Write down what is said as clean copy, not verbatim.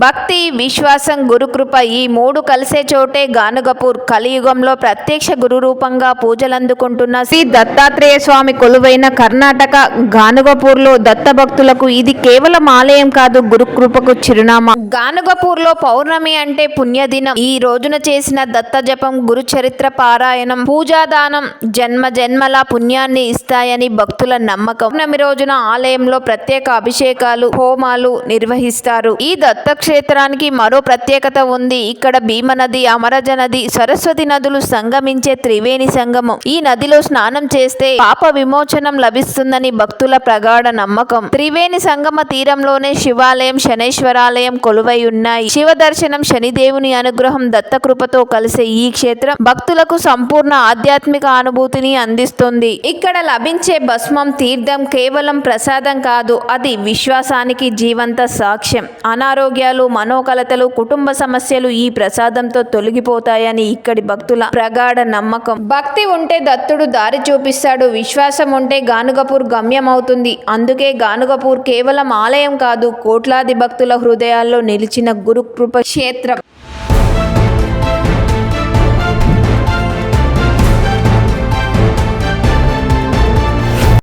భక్తి, విశ్వాసం, గురుకృప ఈ మూడు కలిసే చోటే గానుగపూర్. కలియుగంలో ప్రత్యక్ష గురు రూపంగా పూజలందుకుంటున్న శ్రీ దత్తాత్రేయ స్వామి కొలువైన కర్ణాటక గానుగపూర్లో దత్తభక్తులకు ఇది కేవలం ఆలయం కాదు, గురుకృపకు చిరునామా. గానుగపూర్లో పౌర్ణమి అంటే పుణ్యదినం. ఈ రోజున చేసిన దత్త జపం, గురు చరిత్ర పారాయణం, పూజాదానం జన్మ జన్మల పుణ్యాన్ని ఇస్తాయని భక్తుల నమ్మకం. పౌర్ణమి రోజున ఆలయంలో ప్రత్యేక అభిషేకాలు, హోమాలు నిర్వహిస్తారు. ఈ దత్తక్షేత్రానికి మరో ప్రత్యేకత ఉంది. ఇక్కడ భీమనది, అమరజ నది, సరస్వతి నదులు సంగమించే త్రివేణి సంగమం. ఈ నదిలో స్నానం చేస్తే పాప విమోచనం లభిస్తుందని భక్తుల ప్రగాఢ నమ్మకం. త్రివేణి సంగమ తీరంలోనే శివాలయం, శనైశ్వరాలయం కొలువై ఉన్నాయి. శివ దర్శనం, శనిదేవుని అనుగ్రహం, దత్తకృపతో కలిసే ఈ క్షేత్రం భక్తులకు సంపూర్ణ ఆధ్యాత్మిక అనుభూతిని అందిస్తుంది. ఇక్కడ లభించే భస్మం, తీర్థం కేవలం ప్రసాదం కాదు, అది విశ్వాసానికి జీవంత సాక్ష్యం. అనారోగ్యాలు, మనోకలతలు, కుటుంబ సమస్యలు ఈ ప్రసాదంతో తొలగిపోతాయని ఇక్కడి భక్తుల ప్రగాఢ నమ్మకం. భక్తి ఉంటే దత్తుడు దారి చూపిస్తాడు, విశ్వాసం ఉంటే గానుగపూర్ గమ్యమవుతుంది. అందుకే గానుగపూర్ కేవలం ఆలయం కాదు, కోట్లాది భక్తుల హృదయాల్లో నిలిచిన గురుకృప క్షేత్రం.